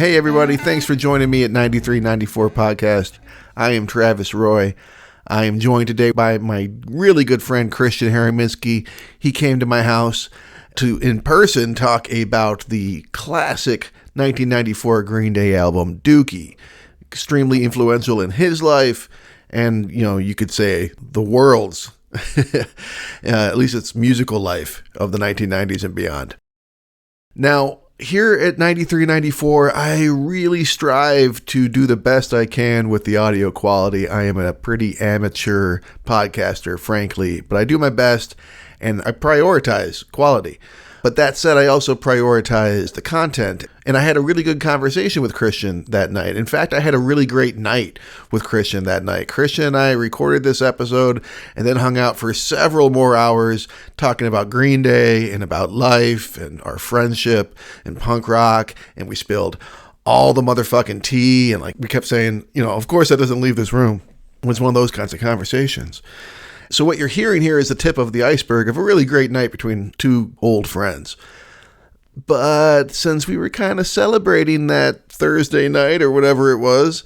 Hey everybody, thanks for joining me at 9394 Podcast. I am Travis Roy. I am joined today by my really good friend Christian Herominski. He came to my house to, in person, talk about the classic 1994 Green Day album, Dookie. Extremely influential in his life and, you could say the world's, at least its musical life of the 1990s and beyond. Now, here at 9394, I really strive to do the best I can with the audio quality. I am a pretty amateur podcaster, frankly, but I do my best and I prioritize quality. But that said, I also prioritize the content. And I had a really good conversation with Christian that night. In fact, I had a really great night with Christian that night. Christian and I recorded this episode and then hung out for several more hours talking about Green Day and about life and our friendship and punk rock. And we spilled all the motherfucking tea. And we kept saying, of course that doesn't leave this room. It was one of those kinds of conversations. So what you're hearing here is the tip of the iceberg of a really great night between two old friends. But since we were kind of celebrating that Thursday night or whatever it was,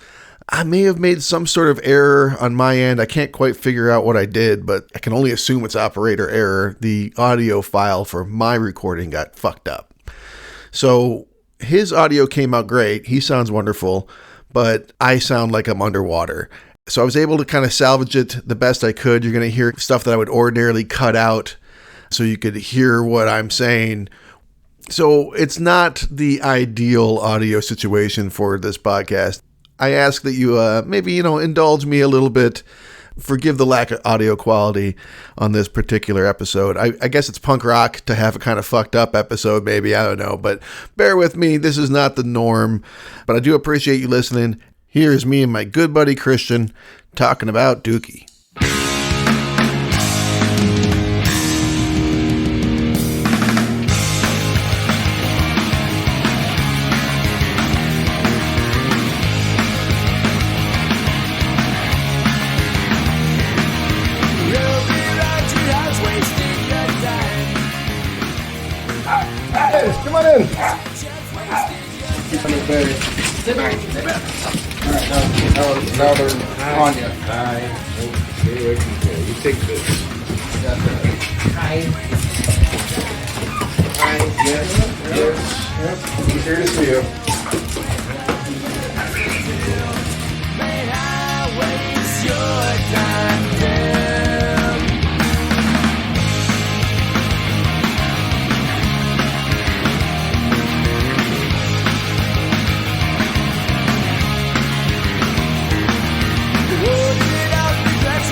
I may have made some sort of error on my end. I can't quite figure out what I did, but I can only assume it's operator error. The audio file for my recording got fucked up. So his audio came out great. He sounds wonderful, but I sound like I'm underwater. So I was able to kind of salvage it the best I could. You're going to hear stuff that I would ordinarily cut out so you could hear what I'm saying. So it's not the ideal audio situation for this podcast. I ask that you maybe, indulge me a little bit. Forgive the lack of audio quality on this particular episode. I guess it's punk rock to have a kind of fucked up episode, maybe. I don't know. But bear with me. This is not the norm. But I do appreciate you listening. Here's me and my good buddy Christian talking about Dookie. Hey, come on in. Sit back. All right, now they're on you. Stay away from here. You take this. Hi. Yes. He's here to see you. May I waste your time, damn.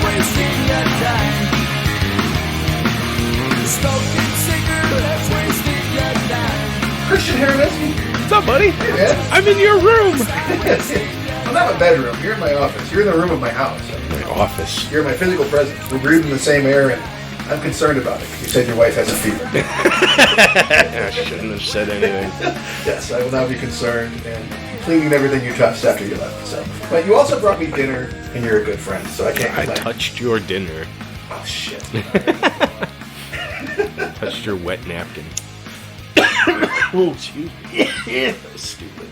Wasting your time. Smoking cigarettes, wasting your time. Christian Herominski. What's up, buddy? Hey, man. I'm in your room. I'm not in my bedroom. You're in my office. You're in the room of my house. My office. You're my physical presence. We're breathing the same air, and I'm concerned about it. You said your wife has a fever. I shouldn't have said anything. Yes, I will now be concerned and cleaning everything you touched after you left. So, but you also brought me dinner, and you're a good friend, so I can't I complain. touched your dinner. Oh shit! Touched your wet napkin. Oh, excuse me. Stupid.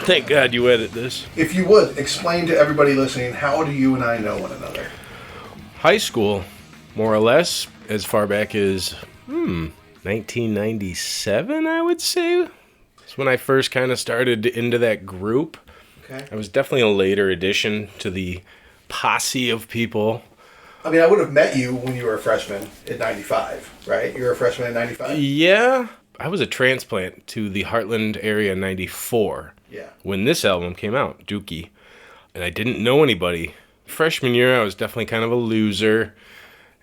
Thank God you edit this. If you would explain to everybody listening, how do you and I know one another? High school, more or less, as far back as 1997, I would say. That's when I first kind of started into that group. Okay. I was definitely a later addition to the posse of people. I mean, I would have met you when you were a freshman in 95, right? You were a freshman in 95? Yeah. I was a transplant to the Heartland area in 94. Yeah. When this album came out, Dookie. And I didn't know anybody. Freshman year, I was definitely kind of a loser.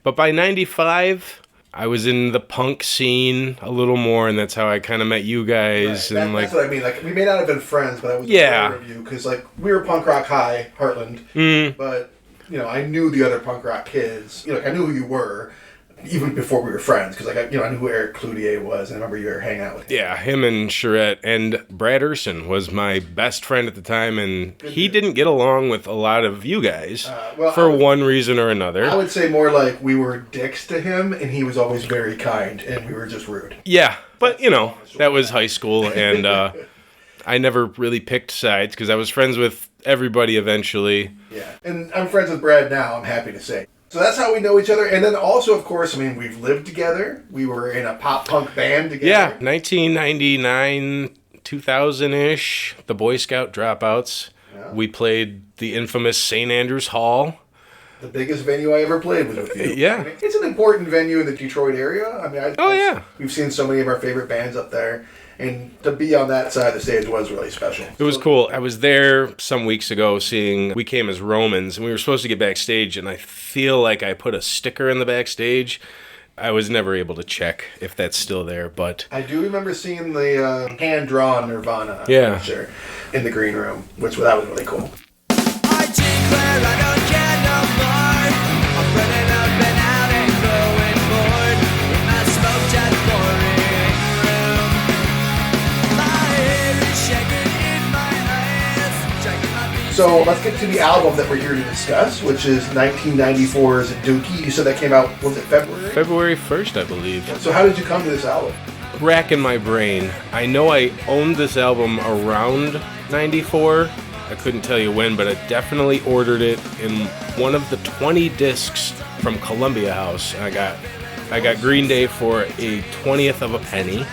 But by 95, I was in the punk scene a little more, and that's how I kind of met you guys. Right. And that's what I mean. We may not have been friends, but I was aware of you because, we were punk rock high, Heartland. But, I knew the other punk rock kids. I knew who you were. even before we were friends, because I knew who Eric Cloutier was, and I remember you were hanging out with him. Yeah, him and Charette, and Brad Urson was my best friend at the time, and he didn't get along with a lot of you guys for one reason or another. I would say more like we were dicks to him, and he was always very kind, and we were just rude. Yeah, but that was high school, and I never really picked sides because I was friends with everybody eventually. Yeah, and I'm friends with Brad now, I'm happy to say. So that's how we know each other. And then also, of course, we've lived together. We were in a pop-punk band together. Yeah, 1999, 2000-ish, the Boy Scout Dropouts. Yeah. We played the infamous St. Andrews Hall. The biggest venue I ever played was with you. Yeah. It's an important venue in the Detroit area. Yeah. We've seen so many of our favorite bands up there. And to be on that side of the stage was really special. It was cool. I was there some weeks ago seeing We Came as Romans, and we were supposed to get backstage, and I feel like I put a sticker in the backstage. I was never able to check if that's still there, but... I do remember seeing the hand-drawn Nirvana picture in the green room, that was really cool. I declare I don't care no more. I'm running up and out and growing bored in my smoke-jet boring room. My hair is shaking in my eyes, shaking my feet. So let's get to the album that we're here to discuss, which is 1994's Dookie. You said that came out, was it February? February 1st, I believe. So how did you come to this album? Racking my brain. I know I owned this album around 94. I couldn't tell you when, but I definitely ordered it in one of the 20 discs from Columbia House. I got Green Day for a 20th of a penny,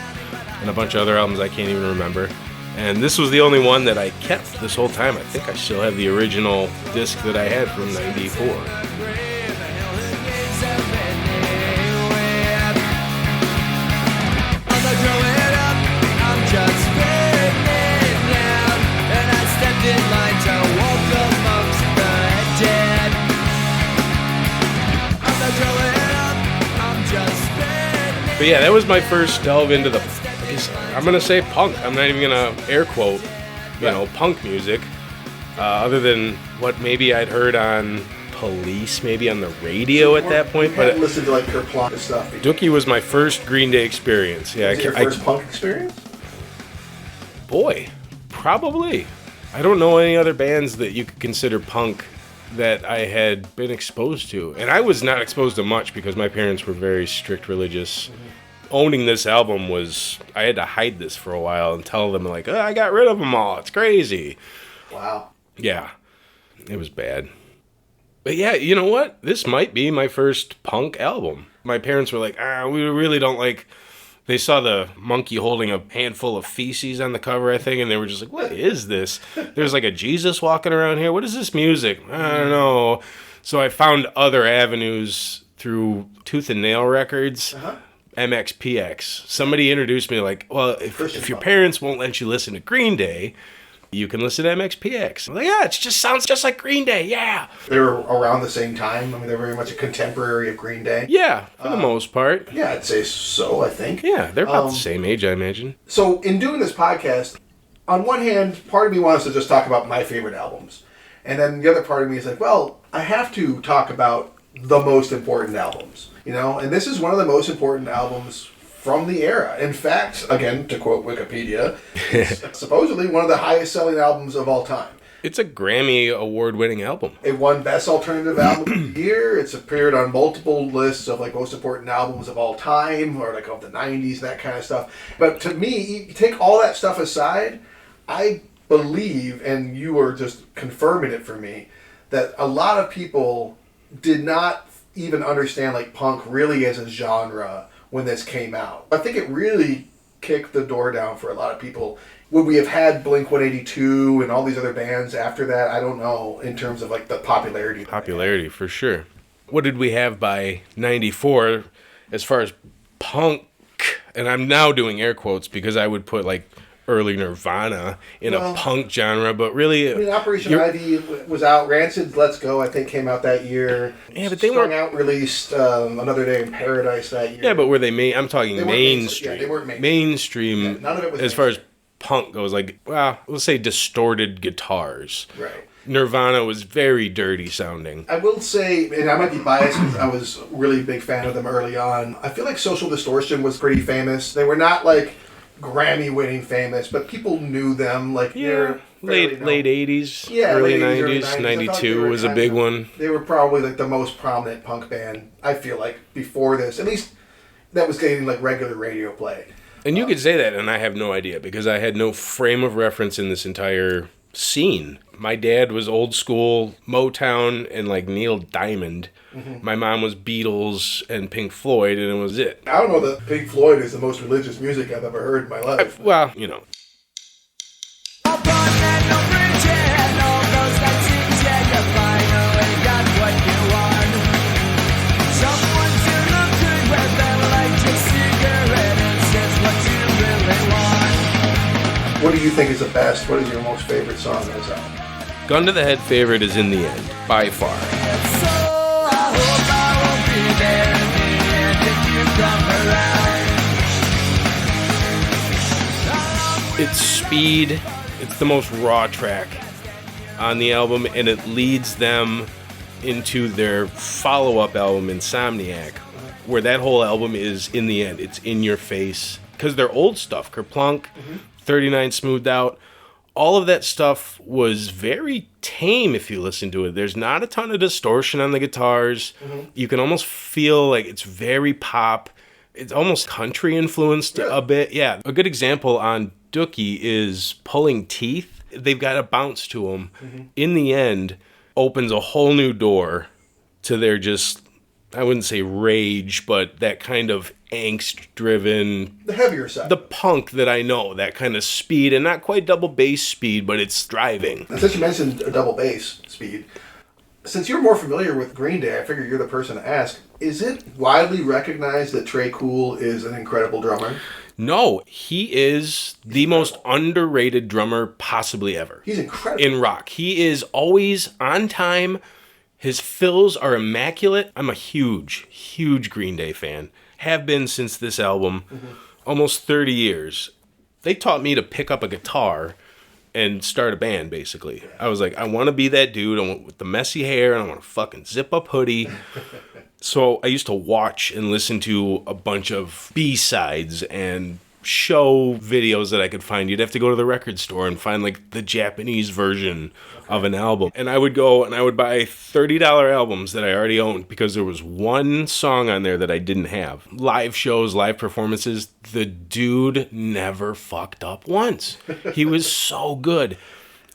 and a bunch of other albums I can't even remember. And this was the only one that I kept this whole time. I think I still have the original disc that I had from 94. But yeah, that was my first delve into the, I'm going to say punk. I'm not even going to air quote, punk music. Other than what maybe I'd heard on Police, maybe on the radio at that point. But listen to like Kurt Plunk and stuff. Dookie was my first Green Day experience. Yeah, was it your first punk experience? Boy, probably. I don't know any other bands that you could consider punk that I had been exposed to. And I was not exposed to much because my parents were very strict religious. Mm-hmm. Owning this album was, I had to hide this for a while and tell them like, I got rid of them all. It's crazy. Wow. Yeah, it was bad. But yeah, you know what? This might be my first punk album. My parents were like, we really don't like... They saw the monkey holding a handful of feces on the cover, I think, and they were just like, what is this? There's like a Jesus walking around here. What is this music? I don't know. So I found other avenues through Tooth and Nail Records, MXPX. Somebody introduced me like, well, if your parents won't let you listen to Green Day, you can listen to MXPX. I'm like, yeah, it just sounds just like Green Day, yeah. They were around the same time. They're very much a contemporary of Green Day. Yeah, for the most part. Yeah, I'd say so, I think. Yeah, they're about the same age, I imagine. So in doing this podcast, on one hand, part of me wants to just talk about my favorite albums. And then the other part of me is like, well, I have to talk about the most important albums. And this is one of the most important albums from the era. In fact, again, to quote Wikipedia, it's supposedly one of the highest selling albums of all time. It's a Grammy award-winning album. It won Best Alternative Album of the Year. It's appeared on multiple lists of like most important albums of all time, or like of the 90s, that kind of stuff. But to me, you take all that stuff aside, I believe, and you are just confirming it for me, that a lot of people did not even understand like punk really as a genre when this came out. I think it really kicked the door down for a lot of people. Would we have had Blink-182 and all these other bands after that? I don't know, in terms of like the popularity. Popularity, for sure. What did we have by 94 as far as punk? And I'm now doing air quotes because I would put like early Nirvana in a punk genre, but really... Operation Ivy was out. Rancid's Let's Go, I think, came out that year. Yeah, but they weren't... Out released Another Day in Paradise that year. Yeah, but were they I'm talking mainstream. They weren't mainstream. Yeah, none of it was as far as punk goes, like, well, let's say distorted guitars. Right. Nirvana was very dirty sounding. I will say, and I might be biased because I was a really big fan of them early on, I feel like Social Distortion was pretty famous. They were not like Grammy-winning famous, but people knew them. Like they're late 80s, yeah, early late 80s, 90s, early 90s. 92 was a big one. They were probably like the most prominent punk band, I feel like, before this. At least that was getting like regular radio play. And you could say that, and I have no idea, because I had no frame of reference in this entire scene. My dad was old school Motown and like Neil Diamond. Mm-hmm. My mom was Beatles and Pink Floyd, and it was it. I don't know that Pink Floyd is the most religious music I've ever heard in my life. Well, you know. What do you think is the best? What is your most favorite song on this album? Gun to the Head favorite is In the End, by far. It's speed. It's the most raw track on the album, and it leads them into their follow-up album, Insomniac, where that whole album is in the end. It's in your face. Because their old stuff, Kerplunk, 39 Smoothed Out, all of that stuff was very tame if you listen to it. There's not a ton of distortion on the guitars. You can almost feel like it's very pop. It's almost country influenced a bit. Yeah, a good example on Dookie is Pulling Teeth. They've got a bounce to them. In the end, opens a whole new door to their just, I wouldn't say rage, but that kind of angst-driven... The heavier side. The punk that I know, that kind of speed, and not quite double bass speed, but it's driving. Since you mentioned a double bass speed, since you're more familiar with Green Day, I figure you're the person to ask, is it widely recognized that Trey Cool is an incredible drummer? No, he is the most underrated drummer possibly ever. He's incredible. In rock. He is always on time. His fills are immaculate. I'm a huge, huge Green Day fan. Have been since this album, almost 30 years. They taught me to pick up a guitar and start a band, basically. I was like, I want to be that dude. I want with the messy hair, and I want a fucking zip-up hoodie. So I used to watch and listen to a bunch of B-sides and show videos that I could find. You'd have to go to the record store and find like the Japanese version of an album. And I would go and I would buy $30 albums that I already owned because there was one song on there that I didn't have. Live shows, live performances. The dude never fucked up once. He was so good.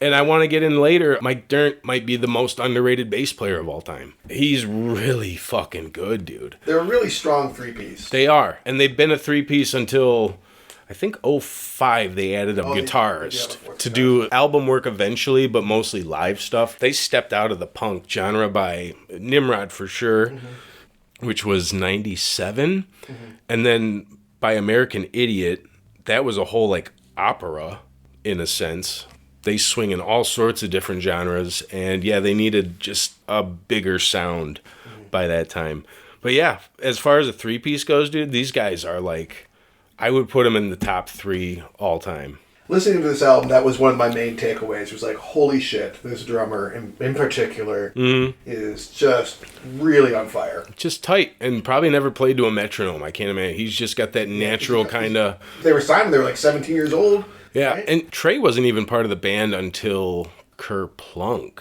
And I want to get in later, Mike Dirnt might be the most underrated bass player of all time. He's really fucking good, dude. They're a really strong three-piece. They are. And they've been a three-piece until, I think, 2005. They added a guitarist to do album work eventually, but mostly live stuff. They stepped out of the punk genre by Nimrod for sure, which was 97. And then by American Idiot, that was a whole like opera in a sense. They swing in all sorts of different genres, and yeah, they needed just a bigger sound by that time. But yeah, as far as a three-piece goes, dude, these guys are like, I would put them in the top 3 all time. Listening to this album, that was one of my main takeaways. It was like, holy shit, this drummer in particular is just really on fire. Just tight, and probably never played to a metronome. I can't imagine. He's just got that natural kind of... They were signed when they were like 17 years old. Yeah, right? And Trey wasn't even part of the band until Kerplunk.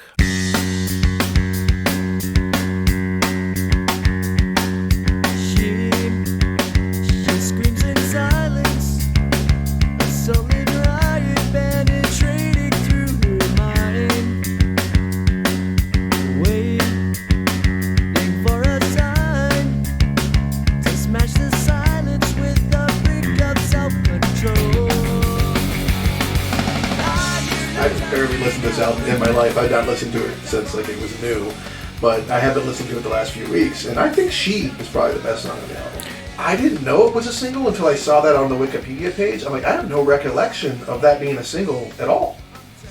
Listened to this album in my life. I'd not listened to it since like it was new, but I haven't listened to it the last few weeks, and I think She is probably the best song on the album. I didn't know it was a single until I saw that on the Wikipedia page. I'm like, I have no recollection of that being a single at all,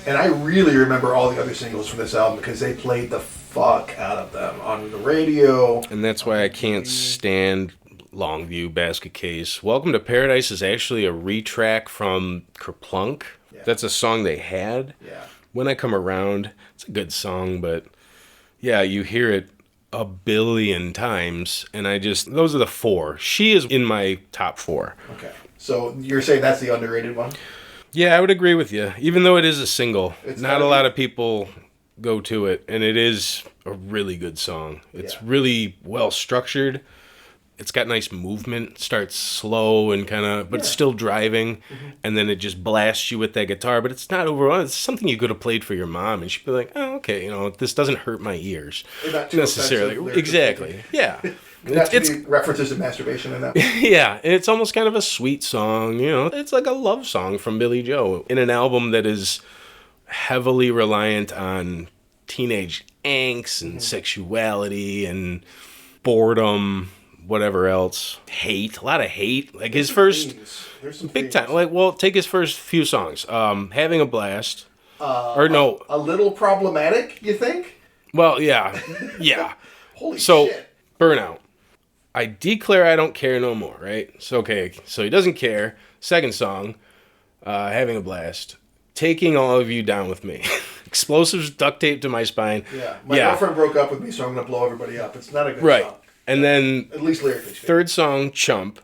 and I really remember all the other singles from this album because they played the fuck out of them on the radio. And that's why I can't stand Longview, Basket Case. Welcome to Paradise is actually a retrack from Kerplunk. Yeah. That's a song they had. Yeah. When I Come Around, it's a good song, but yeah, you hear it a billion times, and those are the 4. She is in my top 4. Okay. So you're saying that's the underrated one? Yeah, I would agree with you. Even though it is a single, It's not gotta a be- lot of people go to it, and it is a really good song. It's Yeah. really well structured. It's got nice movement. Starts slow and kind of, but it's still driving, and then it just blasts you with that guitar. But it's not overall. It's something you could have played for your mom, and she'd be like, "Oh, okay, this doesn't hurt my ears It's not too necessarily." offensive lyrically. Exactly. Yeah. Not it's too many references to masturbation in that. yeah. It's almost kind of a sweet song. It's like a love song from Billy Joe in an album that is heavily reliant on teenage angst and sexuality and boredom. Whatever else. Hate. A lot of hate. Like his first... There's some Big themes. time. Like, well, take his first few songs. Having a Blast. Or no. A little problematic, you think? Well, yeah. Yeah. Holy So, shit. Burnout. I declare I don't care no more, right? So, okay. So he doesn't care. Second song. Having a Blast. Taking all of you down with me. Explosives duct taped to my spine. Yeah. My girlfriend broke up with me, so I'm going to blow everybody up. It's not a good Right. song. And then At least lyrically. speaking. third song, Chump,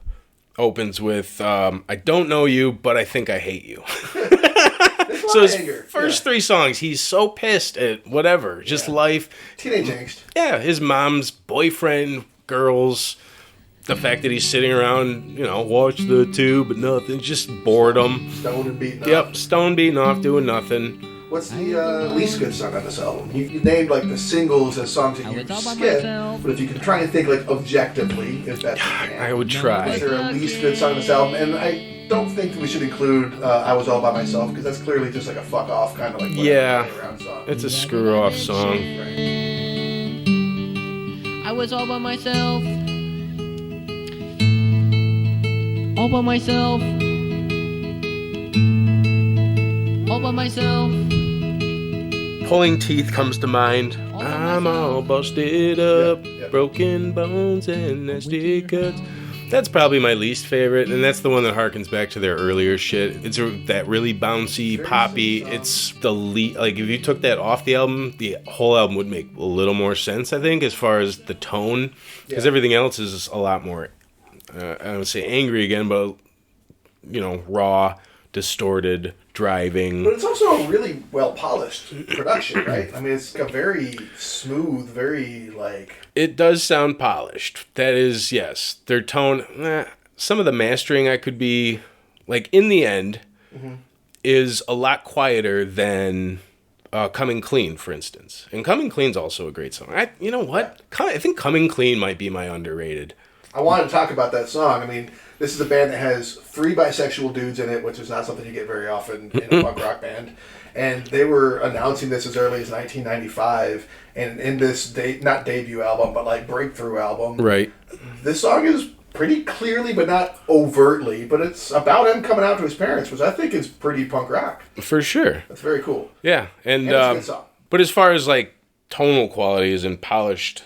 opens with I don't know you, but I think I hate you. There's a lot So of his anger. first 3 songs, he's so pissed at whatever, just life. Teenage angst. Yeah, his mom's boyfriend, girls, the fact that he's sitting around, watch the tube, but nothing, just boredom. Stoned and beaten up. Yep, stone beating off, doing nothing. What's the least good song on this album? You named like the singles as songs that you skip, but if you can try and think like objectively, if that's I would is try. there a least good song on this album? And I don't think we should include "I Was All by Myself" because that's clearly just like a fuck off kind of like Yeah. play around song. It's a screw off song. Right. I was all by myself. All by myself. All by myself. Pulling Teeth comes to mind. I'm all busted up, Yep. broken bones and nasty cuts. That's probably my least favorite, and that's the one that harkens back to their earlier shit. It's that really bouncy, Very poppy. simple song. It's the lead. Like if you took that off the album, the whole album would make a little more sense, I think, as far as the tone, because Yeah. everything else is a lot more. I would say angry again, but raw, distorted, driving. But it's also a really well polished production, right? I mean, it's a very smooth, very like. It does sound polished. That is, yes. Their tone, some of the mastering I could be, like, in the end, is a lot quieter than Coming Clean, for instance. And Coming Clean's also a great song. You know what? I think Coming Clean might be my underrated. I wanted to talk about that song. I mean, this is a band that has 3 bisexual dudes in it, which is not something you get very often in a punk rock band. And they were announcing this as early as 1995. And in this, not debut album, but like breakthrough album, Right. this song is pretty clearly, but not overtly, but it's about him coming out to his parents, which I think is pretty punk rock. For sure. That's very cool. Yeah. And, And it's a good song. but as far as, like, tonal qualities and polished,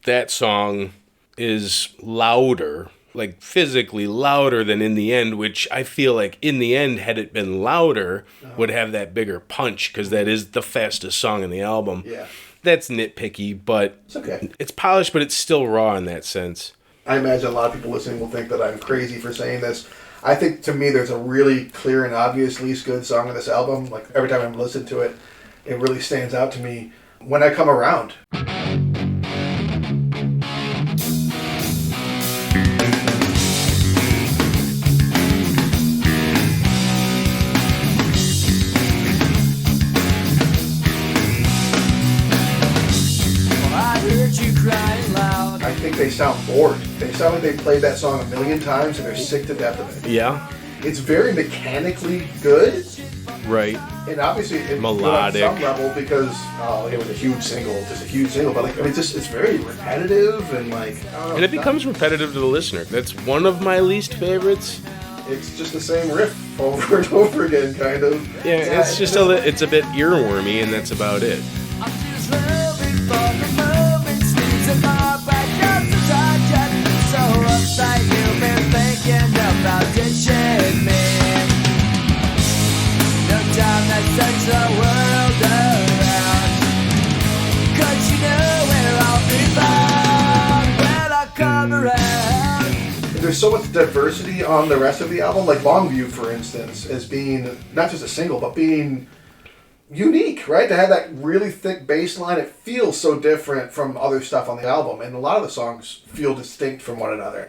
that song is louder, like physically louder than In the End, which I feel like In the End, had it been louder, would have that bigger punch, because that is the fastest song in the album. Yeah. That's nitpicky, but It's okay. it's polished, but it's still raw in that sense. I imagine a lot of people listening will think that I'm crazy for saying this. I think to me there's a really clear and obvious least good song on this album. Like every time I listen to it, it really stands out to me. When I Come Around. I heard you crying loud. I think they sound bored. They sound like they played that song a million times and they're sick to death of it. Yeah, It's very mechanically good, right. and obviously it's Melodic. good on some level because it was a huge single, just a huge single. But like, I mean, it's very repetitive and like. I don't know, And it becomes repetitive to the listener. That's one of my least favorites. It's just the same riff over and over again, kind of. Yeah, it's just it's a bit earwormy, and that's about it. I'm just living for the moment. Stays in my back up to touch and so upside down. there's so much diversity on the rest of the album. Like Longview, for instance, as being not just a single, but being unique, right? To have that really thick bass line, it feels so different from other stuff on the album, and a lot of the songs feel distinct from one another.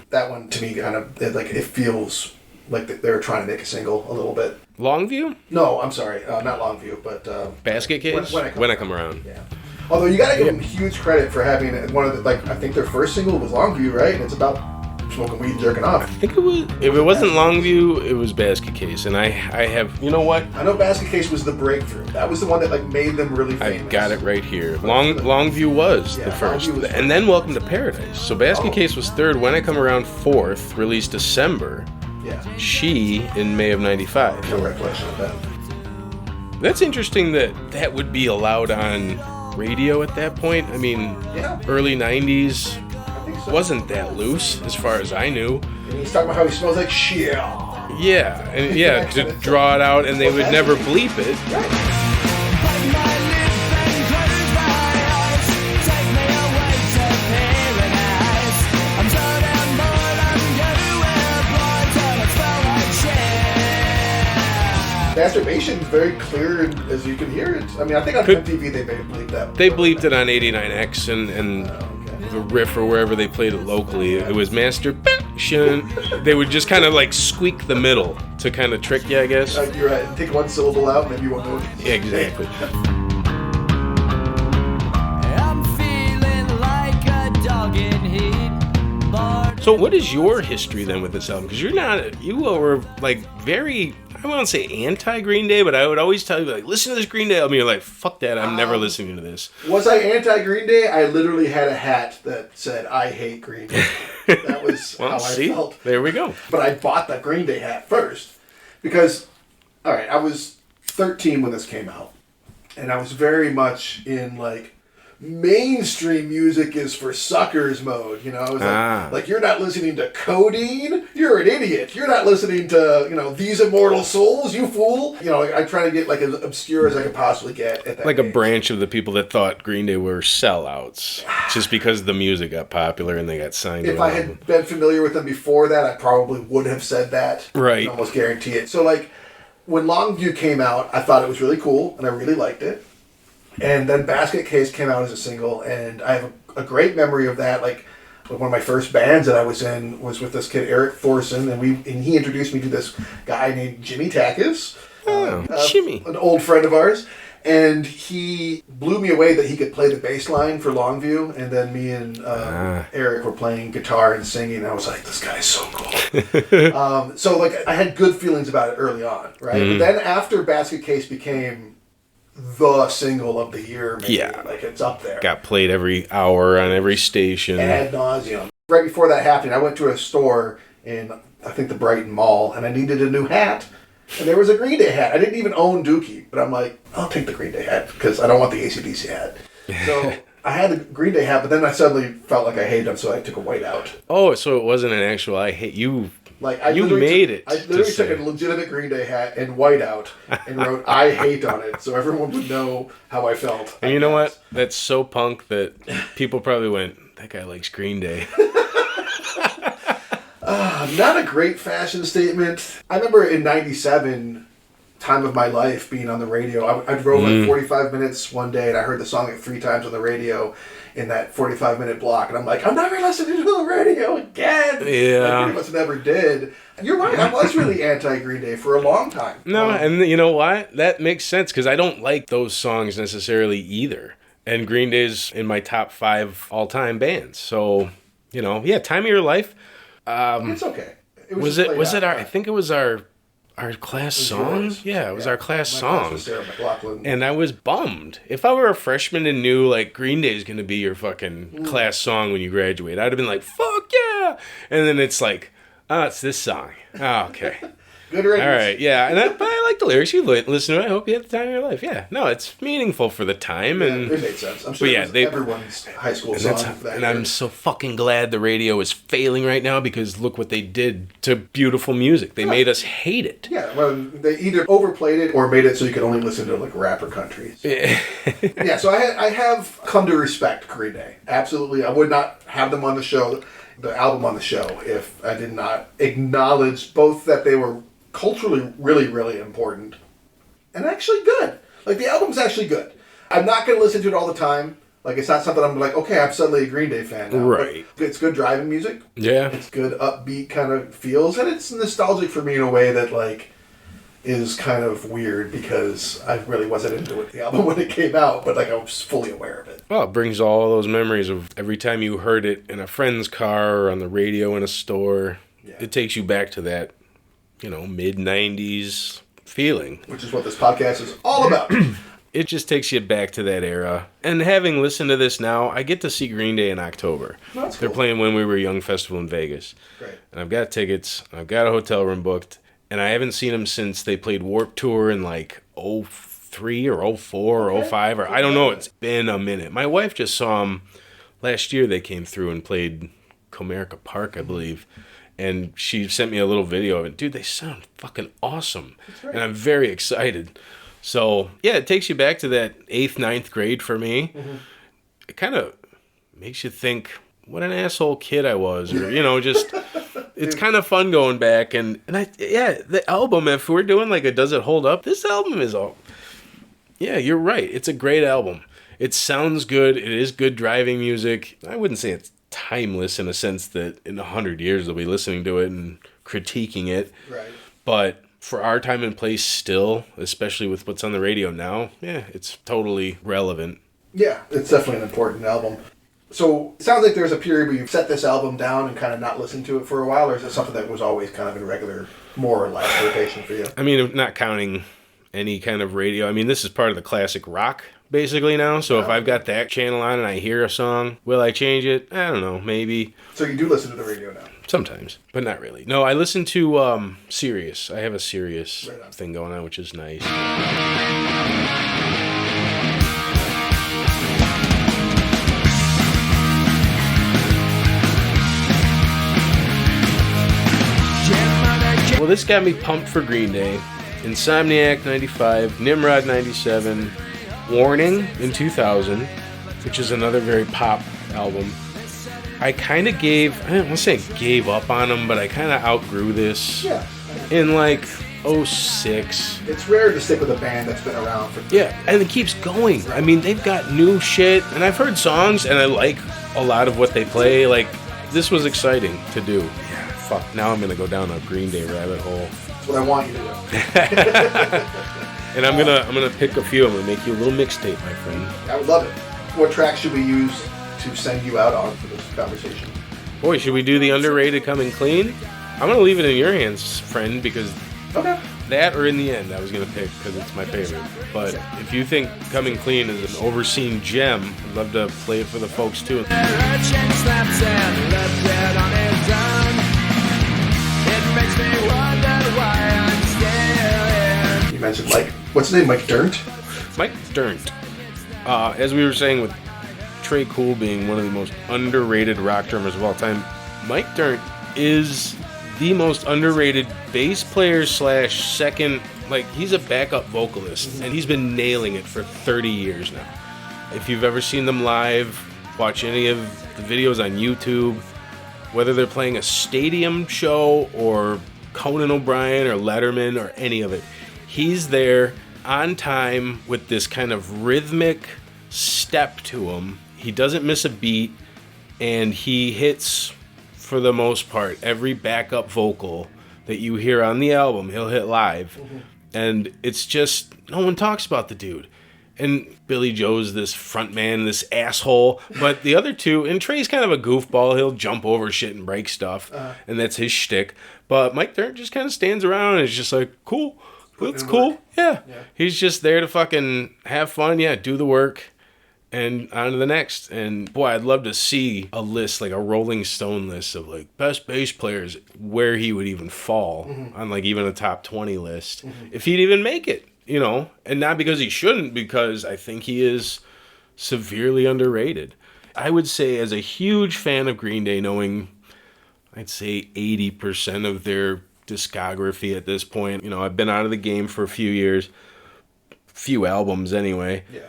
That one, to me, kind of it feels like they were trying to make a single a little bit. Longview? No, I'm sorry, not Longview, but Basket Case? When I Come Around. Yeah. Although you gotta give them huge credit for having one of the, like, I think their first single was Longview, right? And it's about smoking weed and jerking off. I think it was. If it wasn't Longview, it was Basket Case, and I have. You know what? I know Basket Case was the breakthrough. That was the one that like made them really famous. I've got it right here. Longview was the first, and then Welcome to Paradise. So Basket Case was third. When I Come Around fourth, released December. Yeah. She in May of '95. No recollection of that. That's interesting that would be allowed on radio at that point. I mean, early '90s. So. Wasn't that loose, as far as I knew. And he's talking about how he smells like shit. Yeah, and to draw it out, and they would never bleep it. Right. Masturbation is very clear as you can hear it. I mean, I think on MTV they may have bleeped that. They bleeped it on 89X and the riff or wherever they played it locally. It was masturbation. They would just kind of like squeak the middle to kind of trick you, I guess. You're right. Take one syllable out, maybe you won't know. Yeah, exactly. I'm feeling like a dog in heat. So what is your history then with this album? Because you were like very, I won't say anti-Green Day, but I would always tell you, like, listen to this Green Day album. You're like, fuck that, I'm never listening to this. Was I anti-Green Day? I literally had a hat that said, I hate Green Day. That was how I felt. There we go. But I bought the Green Day hat first. Because, all right, I was 13 when this came out. And I was very much in, like, mainstream music is for suckers mode, you know. I was like, you're not listening to Codeine, you're an idiot. You're not listening to, These Immortal Souls, you fool. You know, I try to get like as obscure as I could possibly get at that like age. A branch of the people that thought Green Day were sellouts just because the music got popular and they got signed. If I had been familiar with them before that, I probably would have said that. Right. I can almost guarantee it. So like when Longview came out, I thought it was really cool and I really liked it. And then Basket Case came out as a single, and I have a great memory of that. Like, one of my first bands that I was in was with this kid, Eric Thorson, and he introduced me to this guy named Jimmy Takis. Jimmy. An old friend of ours. And he blew me away that he could play the bass line for Longview, and then me and Eric were playing guitar and singing, and I was like, this guy's so cool. So, like, I had good feelings about it early on, right? Mm-hmm. But then after Basket Case became the single of the year, maybe. Yeah. Like, it's up there. Got played every hour on every station. Ad nauseum. Right before that happened, I went to a store in, I think, the Brighton Mall, and I needed a new hat. And there was a Green Day hat. I didn't even own Dookie, but I'm like, I'll take the Green Day hat, because I don't want the AC/DC hat. So I had the Green Day hat, but then I suddenly felt like I hated them, so I took a white out. Oh, so it wasn't an actual I hate you. Like, you made it. I literally took a legitimate Green Day hat and white out and wrote I hate on it so everyone would know how I felt. And you know what? That's so punk that people probably went, that guy likes Green Day. Not a great fashion statement. I remember in 97, time of my life, being on the radio. I drove like 45 minutes one day and I heard the song like 3 times on the radio in that 45-minute block, and I'm like, I'm never listening to the radio again. Yeah. I pretty much never did. You're right, I was really anti-Green Day for a long time. No, and you know what? That makes sense, because I don't like those songs necessarily either. And Green Day's in my top 5 all-time bands. So, Time of Your Life. It's okay. Was it our, I think it was our class song? Yours. Yeah, it was our class song. Class was Sarah McLachlan. And I was bummed. If I were a freshman and knew, like, Green Day is going to be your fucking class song when you graduate, I'd have been like, fuck yeah! And then it's like, oh, it's this song. Oh, okay. Good riddance. All right, yeah. But I like the lyrics. You listen to it. I hope you had the time of your life. Yeah. No, it's meaningful for the time. And it made sense. I'm sure it was everyone's high school song. And I'm so fucking glad the radio is failing right now, because look what they did to beautiful music. They made us hate it. Yeah, well, they either overplayed it or made it so you could only listen to, like, rap or country. So. Yeah, so I have come to respect Green Day. Absolutely. I would not have them on the show the album on the show if I did not acknowledge both that they were culturally really, really important and actually good. Like, the album's actually good. I'm not going to listen to it all the time. Like, it's not something I'm like, okay, I'm suddenly a Green Day fan now. Right. But it's good driving music. Yeah. It's good upbeat kind of feels, and it's nostalgic for me in a way that, like, is kind of weird because I really wasn't into it, the album, when it came out, but, like, I was fully aware of it. Well, it brings all those memories of every time you heard it in a friend's car or on the radio in a store. Yeah. It takes you back to that, mid-90s feeling. Which is what this podcast is all about. It just takes you back to that era. And having listened to this now, I get to see Green Day in October. That's They're cool. playing When We Were Young Festival in Vegas. Great. And I've got tickets. I've got a hotel room booked. And I haven't seen them since they played Warped Tour in like 03 or 04 or 05. Or I don't know. It's been a minute. My wife just saw them last year. They came through and played Comerica Park, I believe. And she sent me a little video of it. Dude, they sound fucking awesome. right. And I'm very excited. So, yeah, it takes you back to that 8th, 9th grade for me. Mm-hmm. It kind of makes you think, what an asshole kid I was. Or, just, it's kind of fun going back. And the album, if we're doing like a Does It Hold Up? This album is all, yeah, you're right. It's a great album. It sounds good. It is good driving music. I wouldn't say it's timeless in a sense that in 100 years they'll be listening to it and critiquing it. Right. But for our time and place still, especially with what's on the radio now, yeah, it's totally relevant. Yeah, it's definitely an important album. So, it sounds like there's a period where you've set this album down and kind of not listened to it for a while, or is it something that was always kind of in regular, more or less, rotation for you? I mean, not counting any kind of radio. I mean, this is part of the classic rock, basically, now. So if I've got that channel on and I hear a song, will I change it? I don't know, maybe. So you do listen to the radio now? Sometimes, but not really. No, I listen to Sirius. I have a Sirius Right on. thing going on, which is nice. Well, this got me pumped for Green Day. Insomniac 95, Nimrod 97, Warning in 2000, which is another very pop album. I kind of I don't want to say gave up on them, but I kind of outgrew this Yeah. in like 06. It's rare to stick with a band that's been around for... Yeah, and it keeps going. I mean, they've got new shit, and I've heard songs, and I like a lot of what they play. Like, this was exciting to do. Yeah, fuck, now I'm going to go down a Green Day rabbit hole. That's what I want you to do. And I'm gonna pick a few. I'm gonna make you a little mixtape, my friend. I would love it. What track should we use to send you out on for this conversation? Boy, should we do the underrated Coming Clean? I'm gonna leave it in your hands, friend, because Okay. that or In the End I was gonna pick because it's my favorite. But if you think Coming Clean is an overseen gem, I'd love to play it for the folks too. You mentioned Mike. What's his name? Mike Dirnt? Mike Dirnt. As we were saying with Trey Cool being one of the most underrated rock drummers of all time, Mike Dirnt is the most underrated bass player / second, like, he's a backup vocalist, and he's been nailing it for 30 years now. If you've ever seen them live, watch any of the videos on YouTube, whether they're playing a stadium show or Conan O'Brien or Letterman or any of it, he's there on time with this kind of rhythmic step to him. He doesn't miss a beat, and he hits, for the most part, every backup vocal that you hear on the album, he'll hit live. Mm-hmm. And it's just, no one talks about the dude. And Billy Joe's this front man, this asshole. But the other two, and Trey's kind of a goofball. He'll jump over shit and break stuff. And that's his shtick. But Mike Dirnt just kind of stands around and is just like, cool. That's cool. Yeah. He's just there to fucking have fun. Yeah, do the work. And on to the next. And boy, I'd love to see a list, like a Rolling Stone list of like best bass players, where he would even fall on like even a top 20 list. If he'd even make it, you know, and not because he shouldn't, because I think he is severely underrated. I would say, as a huge fan of Green Day, knowing I'd say 80% of their discography at this point, you know, I've been out of the game for a few years, few albums anyway. Yeah.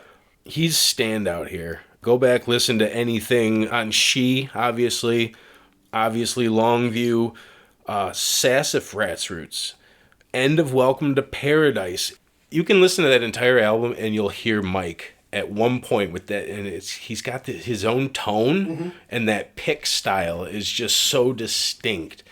He's standout here. Go back, listen to anything on She, obviously, obviously Longview, Sassafras Roots, End of Welcome to Paradise. You can listen to that entire album and you'll hear Mike at one point with that, and he's got his own tone, and that pick style is just so distinct.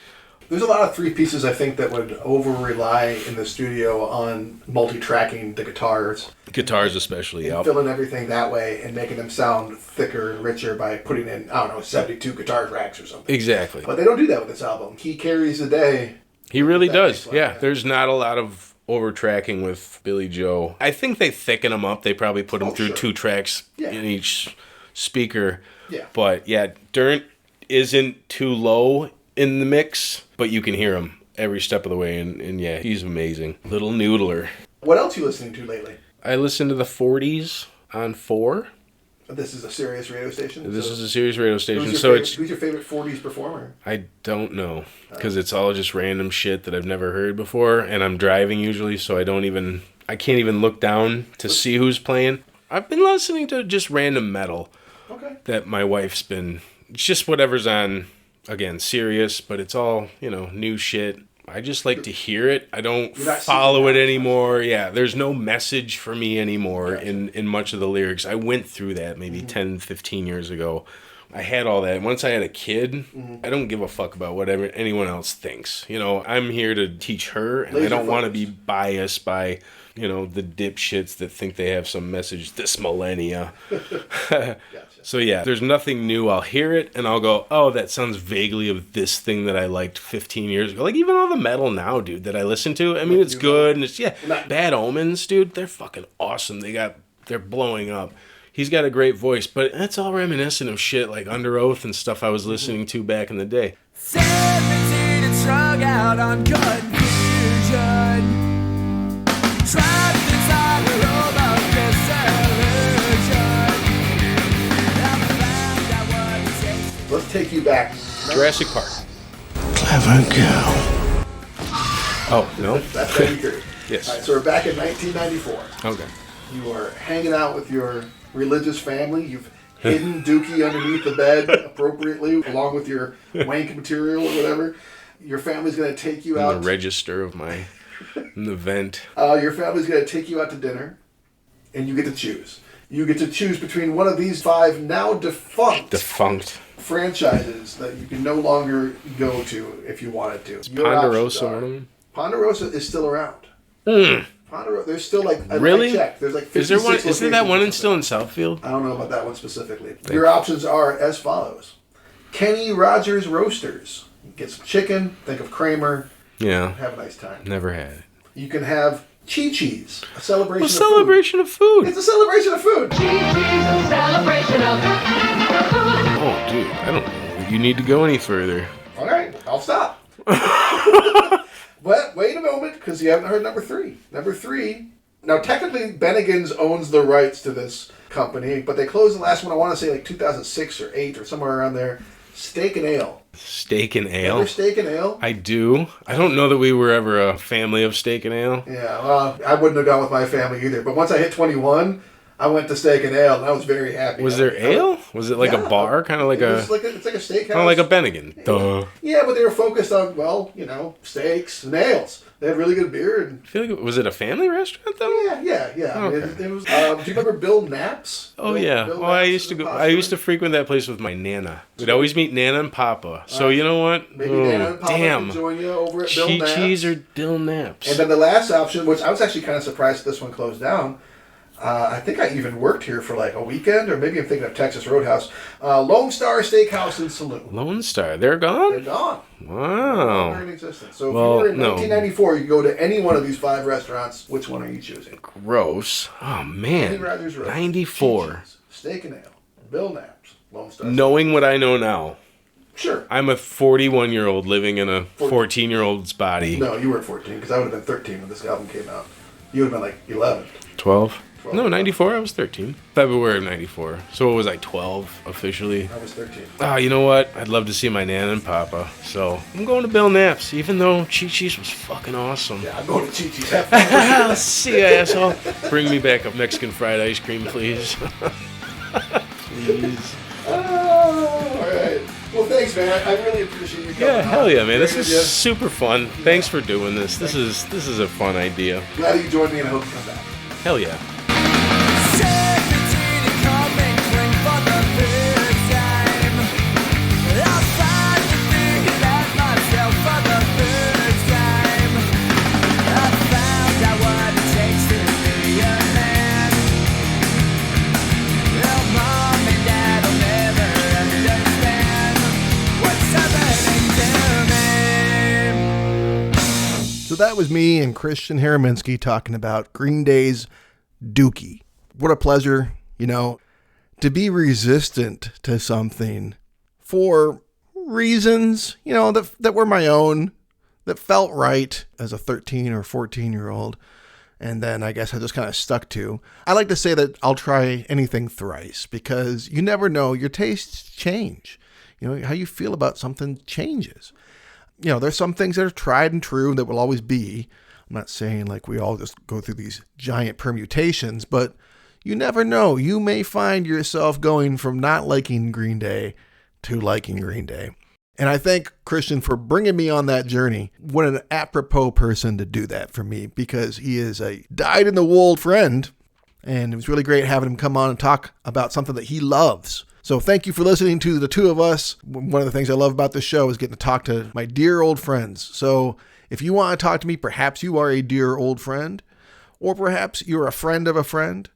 There's a lot of three pieces, I think, that would over-rely in the studio on multi-tracking the guitars. Guitars especially, yeah. Filling everything that way and making them sound thicker and richer by putting in, 72 guitar tracks or something. Exactly. But they don't do that with this album. He carries the day. He really does, like yeah. that. There's not a lot of over-tracking with Billy Joe. I think they thicken them up. They probably put them through 2 tracks in each speaker. Yeah. But, yeah, Dirnt isn't too low in the mix, but you can hear him every step of the way, and yeah, he's amazing. Little noodler. What else are you listening to lately? I listen to the 40s on 4. This is a serious radio station? This is a serious radio station, who's your favorite 40s performer? I don't know, because it's all just random shit that I've never heard before, and I'm driving usually, so I can't even look down to see who's playing. I've been listening to just random metal that my wife's been, it's just whatever's on, again, serious, but it's all, new shit. I just like to hear it. I don't follow it anymore. Yeah, there's no message for me anymore in much of the lyrics. I went through that maybe 10, 15 years ago. I had all that. Once I had a kid, I don't give a fuck about whatever anyone else thinks. I'm here to teach her, and I don't want to be biased by, the dipshits that think they have some message this millennia. So yeah, there's nothing new. I'll hear it, and I'll go, oh, that sounds vaguely of this thing that I liked 15 years ago. Like, even all the metal now, dude, that I listen to, I mean, it's good, and it's, Bad Omens, dude, they're fucking awesome. They're blowing up. He's got a great voice, but that's all reminiscent of shit like Under Oath and stuff I was listening to back in the day. 17 and strung out on confusion. Trapped inside a room of disillusion. Let's take you back. Jurassic Park. Clever girl. Oh, no? That's pretty good. Yes. All right, so we're back in 1994. Okay. You are hanging out with your religious family. You've hidden Dookie underneath the bed appropriately, along with your wank material or whatever. Your family's going to take you out. The register of my in the vent. Your family's going to take you out to dinner, and you get to choose. You get to choose between one of these 5 now defunct franchises that you can no longer go to if you wanted to. Ponderosa one of them? Ponderosa is still around. Ponderosa, there's still really? I checked. There's 56 Is there one? Isn't that one locations. still in Southfield? I don't know about that one specifically. Your options are as follows: Kenny Rogers Roasters. Get some chicken. Think of Kramer. Yeah. Have a nice time. Never had it. You can have Chi-Chi's, a celebration. Of food. It's a celebration of food. Chi-Chi's, a celebration of food. Oh, dude, I don't know. You need to go any further. All right, I'll stop. But wait a moment, because you haven't heard number 3. Number 3. Now, technically, Bennigan's owns the rights to this company, but they closed the last one, I want to say, like 2006 or 8 or somewhere around there. Steak and Ale. Steak and Ale? Remember Steak and Ale? I do. I don't know that we were ever a family of Steak and Ale. Yeah, well, I wouldn't have gone with my family either. But once I hit 21, I went to Steak and Ale, and I was very happy. Was there ale? Was it like a bar? Kind of like it's like a steakhouse. Kind of like a Bennigan. Duh. Yeah, but they were focused on, steaks and ales. They had really good beer. And I feel like, was it a family restaurant, though? Yeah. Okay. It was, do you remember Bill Knapp's? Oh, yeah. Bill I Knapp's used to is a go. I possibility. used to frequent that place with my Nana. We'd always meet Nana and Papa. So, you know what? Maybe Nana and Papa damn. can join you over at Bill Knapp's. Chi-Chi's or Bill Knapp's. And then the last option, which I was actually kind of surprised this one closed down. I think I even worked here for like a weekend, or maybe I'm thinking of Texas Roadhouse. Lone Star Steakhouse and Saloon. Lone Star. They're gone? They're gone. Wow. No longer in existence. So if you were in 1994, you could go to any one of these 5 restaurants. Which one are you choosing? Gross. Oh, man. Kenny Rogers Roasters, 94. Chi-Chi's, Steak and Ale, Bill Knapp's, Lone Star. Knowing what I know now, Sure. I'm a 41-year-old living in a 14-year-old's body. No, you weren't 14, because I would have been 13 when this album came out. You would have been like 11. 12? No, 94. I was 13. February of 94. So what was I, 12 officially? I was 13. Ah, you know what? I'd love to see my Nana and Papa. So I'm going to Bill Knapp's, even though Chi-Chi's was fucking awesome. Yeah, I'm going to Chi-Chi's. Have fun. See ya, asshole. Bring me back a Mexican fried ice cream, please. Please. All right. Well, thanks Thanks, man. I really appreciate you coming Yeah, on. hell yeah, man. This Great is idea. super fun. Thanks for doing this. This is a fun idea. Glad you joined me and I hope you come back. Hell yeah. 17 and coming clean for the third time. I'll finally figure out myself for the third time. I found out what it takes to be a man. Well, mom and dad will never understand what's happening to me. So that was me and Christian Herominski talking about Green Day's Dookie. What a pleasure, to be resistant to something for reasons, that were my own, that felt right as a 13 or 14-year-old. And then I guess I just kind of stuck to. I like to say that I'll try anything thrice because you never know. Your tastes change. How you feel about something changes. There's some things that are tried and true that will always be. I'm not saying like we all just go through these giant permutations, but you never know. You may find yourself going from not liking Green Day to liking Green Day. And I thank Christian for bringing me on that journey. What an apropos person to do that for me, because he is a dyed-in-the-wool friend. And it was really great having him come on and talk about something that he loves. So thank you for listening to the two of us. One of the things I love about this show is getting to talk to my dear old friends. So if you want to talk to me, perhaps you are a dear old friend, or perhaps you're a friend of a friend,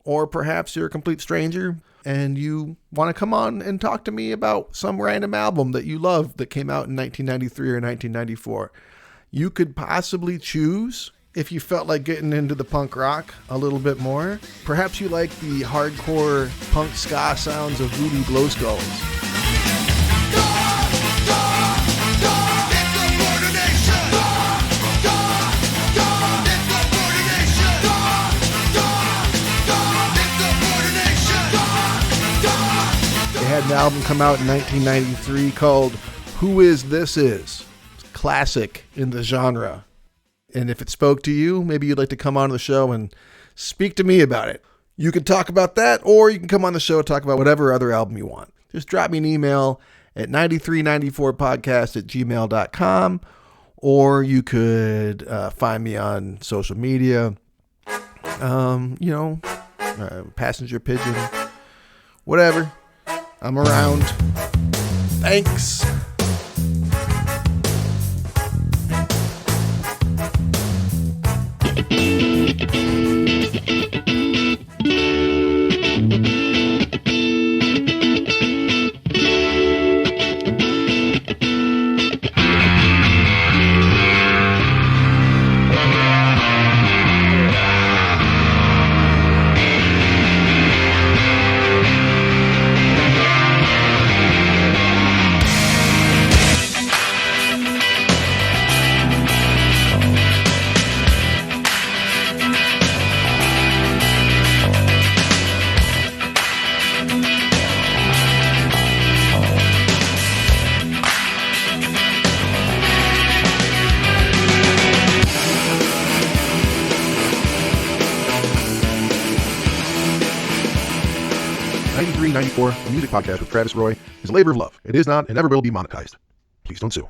or perhaps you're a complete stranger and you want to come on and talk to me about some random album that you love that came out in 1993 or 1994. You could possibly choose if you felt like getting into the punk rock a little bit more. Perhaps you like the hardcore punk ska sounds of Voodoo Glow Skulls. They had an album come out in 1993 called Who Is This Is? It's a classic in the genre. And if it spoke to you, maybe you'd like to come on the show and speak to me about it. You can talk about that, or you can come on the show and talk about whatever other album you want. Just drop me an email at 9394podcast@gmail.com, or you could find me on social media, passenger pigeon, whatever. I'm around. Thanks. The Music Podcast with Travis Roy is a labor of love. It is not and never will be monetized. Please don't sue.